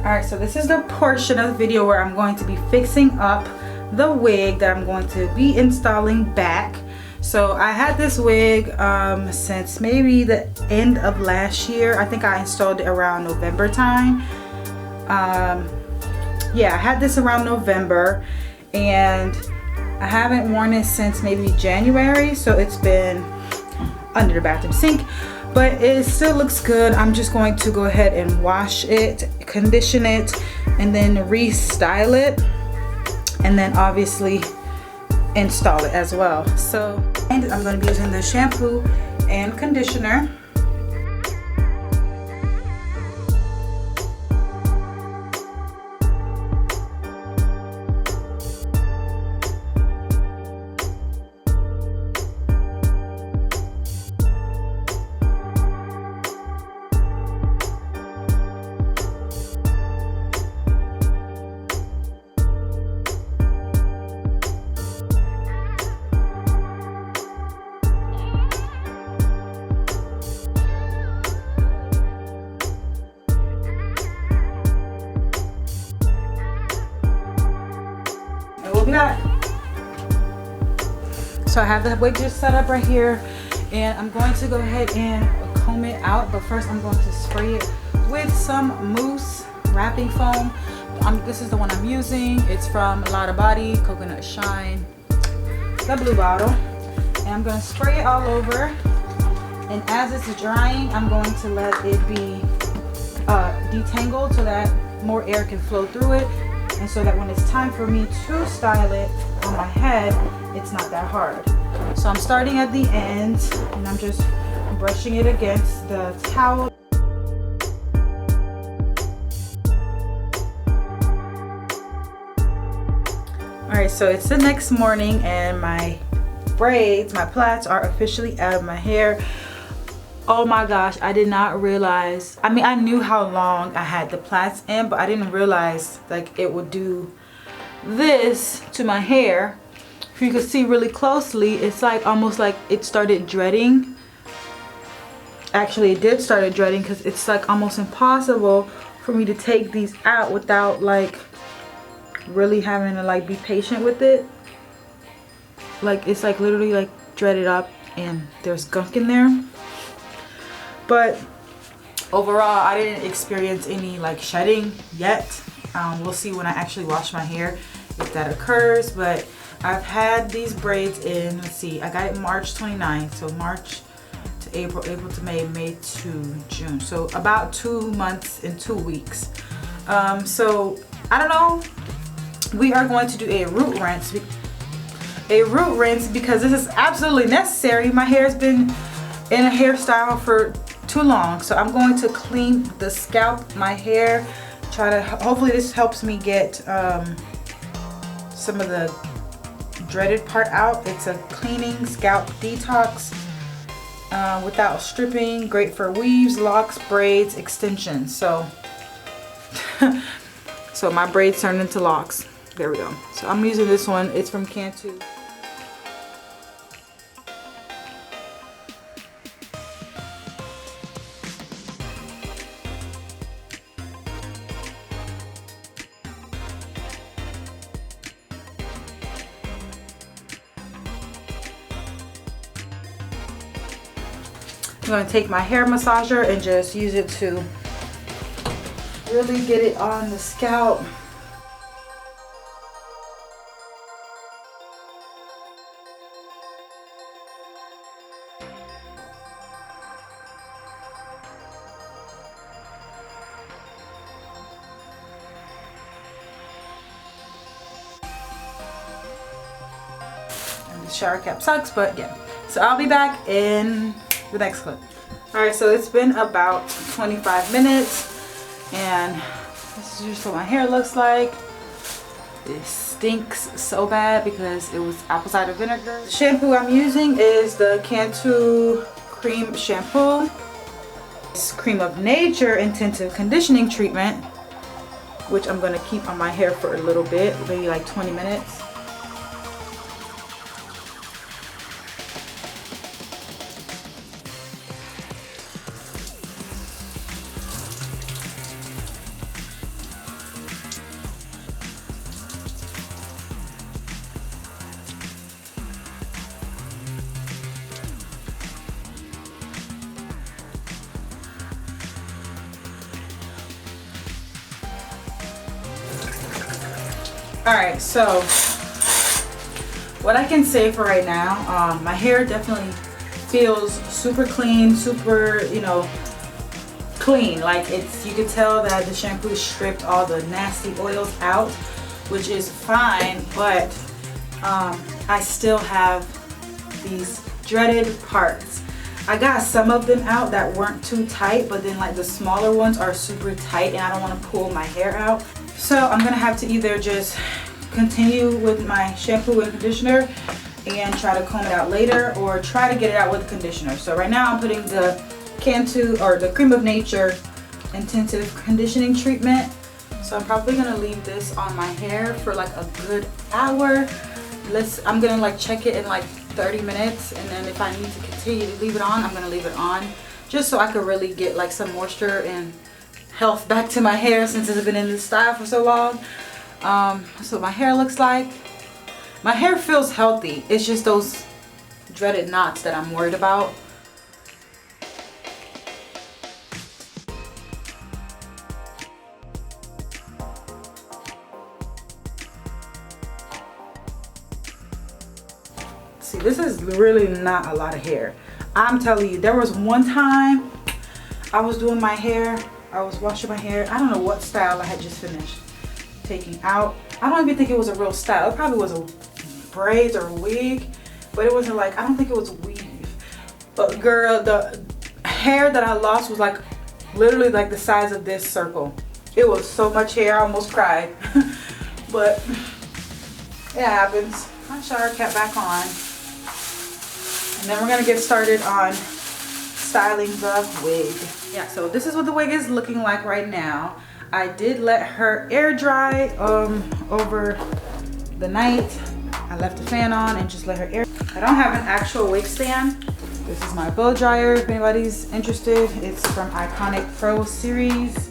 Alright, so this is the portion of the video where I'm going to be fixing up the wig that I'm going to be installing back. So I had this wig since maybe the end of last year. I think I installed it around November time. Yeah, I had this around November and I haven't worn it since maybe January, so it's been under the bathroom sink, but it still looks good. I'm just going to go ahead and wash it, condition it, and then restyle it, and then obviously install it as well. So, and I'm going to be using the shampoo and conditioner. So I have the wig just set up right here, and I'm going to go ahead and comb it out, but first I'm going to spray it with some mousse wrapping foam. This is the one I'm using. It's from Lotta Body Coconut Shine, the blue bottle, and I'm going to spray it all over, and as it's drying I'm going to let it be detangled so that more air can flow through it, and so that when it's time for me to style it on my head, it's not that hard. So I'm starting at the end and I'm just brushing it against the towel. Alright, so it's the next morning and my braids, my plaits are officially out of my hair. Oh my gosh, I did not realize, I mean I knew how long I had the plaits in, but I didn't realize like it would do this to my hair. If you could see really closely, it's like almost like it started dreading. Actually, it did start dreading because it's like almost impossible for me to take these out without like really having to like be patient with it. Like it's like literally like dreaded up and there's gunk in there. But overall, I didn't experience any like shedding yet. We'll see when I actually wash my hair if that occurs, but I've had these braids in, let's see, I got it March 29th, so March to April, April to May, May to June, so about 2 months and 2 weeks. So I don't know, we are going to do a root rinse because this is absolutely necessary. My hair's been in a hairstyle for too long, so I'm going to clean the scalp, my hair, try to, hopefully this helps me get some of the dreaded part out. It's a cleaning scalp detox without stripping, great for weaves, locks, braids, extensions. So so my braids turned into locks. There we go. So I'm using this one. It's from Cantu. I'm going to take my hair massager and just use it to really get it on the scalp. And the shower cap sucks, but yeah. So I'll be back in the next clip. Alright, so it's been about 25 minutes and this is just what my hair looks like. It stinks so bad because it was apple cider vinegar. The shampoo I'm using is the Cantu Cream Shampoo. It's Cream of Nature Intensive Conditioning Treatment, which I'm going to keep on my hair for a little bit, maybe like 20 minutes. All right, so what I can say for right now, my hair definitely feels super clean, super, you know, clean. Like you can tell that the shampoo stripped all the nasty oils out, which is fine, but I still have these dreaded parts. I got some of them out that weren't too tight, but then like the smaller ones are super tight and I don't want to pull my hair out. So I'm gonna have to either just continue with my shampoo and conditioner and try to comb it out later, or try to get it out with conditioner. So right now I'm putting the Cantu, or the Cream of Nature Intensive Conditioning Treatment. So I'm probably gonna leave this on my hair for like a good hour. I'm gonna like check it in like 30 minutes, and then if I need to continue to leave it on, I'm gonna leave it on, just so I could really get like some moisture and health back to my hair, since it's been in this style for so long. So my hair looks like. My hair feels healthy. It's just those dreaded knots that I'm worried about. See, this is really not a lot of hair. I'm telling you, there was one time I was doing my hair, I was washing my hair. I don't know what style I had just finished taking out. I don't even think it was a real style. It probably was a braids or a wig, but it wasn't like, I don't think it was a weave. But girl, the hair that I lost was like literally like the size of this circle. It was so much hair, I almost cried. But it happens. My shower cap back on. And then we're gonna get started on styling the wig. Yeah, so this is what the wig is looking like right now. I did let her air dry over the night. I left the fan on and just let her air. I don't have an actual wig stand. This is my blow dryer if anybody's interested. It's from Iconic Pro series.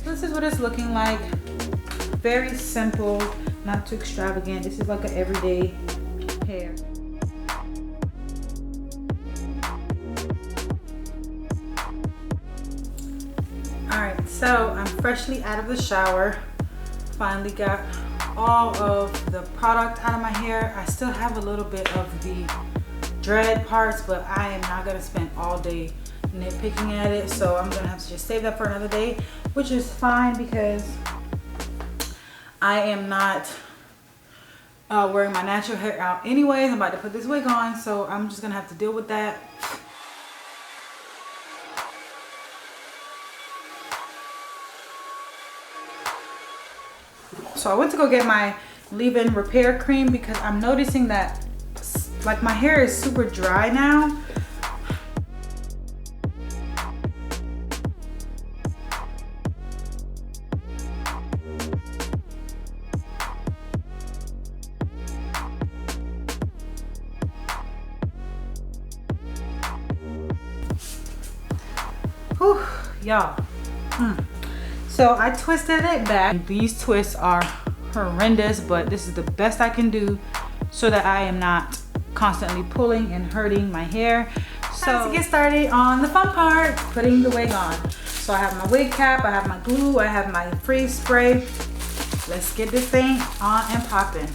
This is what it's looking like. Very simple, not too extravagant. This is like an everyday hair. Alright, so I'm freshly out of the shower. Finally got all of the product out of my hair. I still have a little bit of the dread parts, but I am not gonna spend all day nitpicking at it, so I'm gonna have to just save that for another day, which is fine because I am not wearing my natural hair out anyways. I'm about to put this wig on, so I'm just gonna have to deal with that. So I went to go get my leave-in repair cream because I'm noticing that like my hair is super dry now. Whew, y'all. So I twisted it back. These twists are horrendous, but this is the best I can do so that I am not constantly pulling and hurting my hair. So let's get started on the fun part, putting the wig on. So I have my wig cap, I have my glue, I have my freeze spray. Let's get this thing on and popping.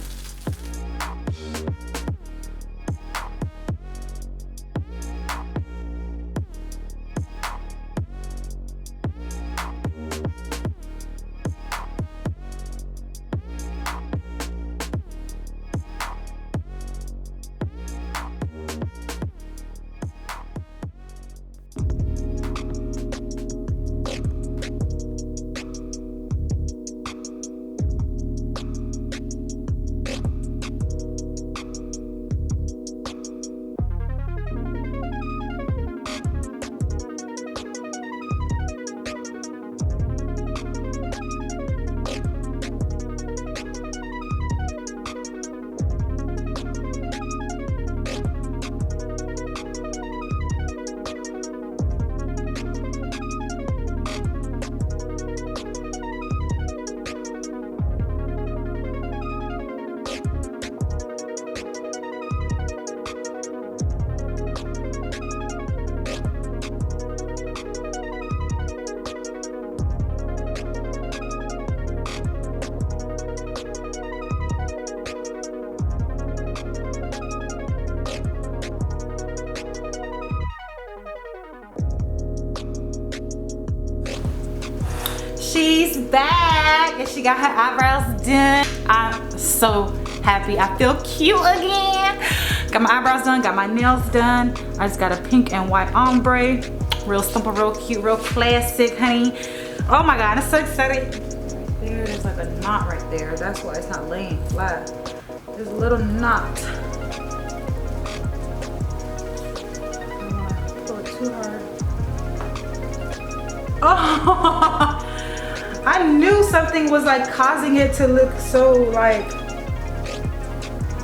back and she got her eyebrows done. I'm so happy. I feel cute again. Got my eyebrows done, got my nails done. I just got a pink and white ombre. Real simple, real cute, real classic, honey. Oh my God, I'm so excited. There's like a knot right there. That's why it's not laying flat. There's a little knot. Pull it too hard. Oh, I knew something was like causing it to look so like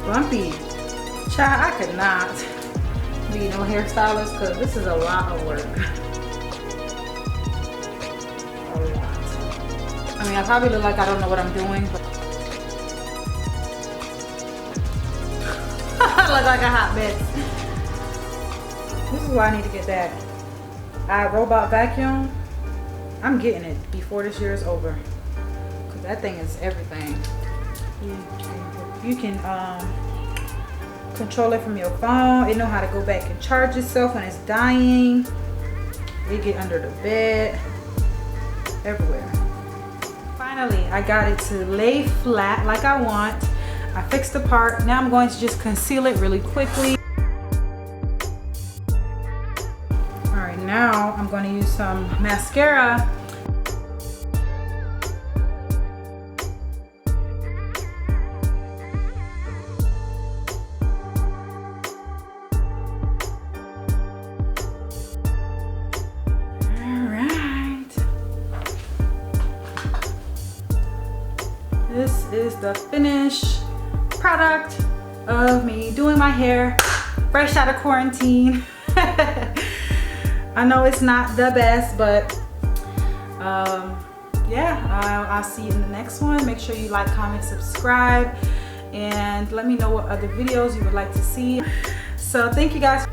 bumpy. Child, I could not be no hairstylist because this is a lot of work. A lot. I mean, I probably look like I don't know what I'm doing, but I look like a hot mess. This is why I need to get that robot vacuum. I'm getting it before this year is over. Cause that thing is everything. You can control it from your phone. It know how to go back and charge itself when it's dying. It get under the bed. Everywhere. Finally, I got it to lay flat like I want. I fixed the part. Now I'm going to just conceal it really quickly. Alright, now I'm going to use some mascara. This is the finished product of me doing my hair fresh out of quarantine. I know it's not the best, but yeah, I'll see you in the next one. Make sure you like, comment, subscribe, and let me know what other videos you would like to see. So thank you guys.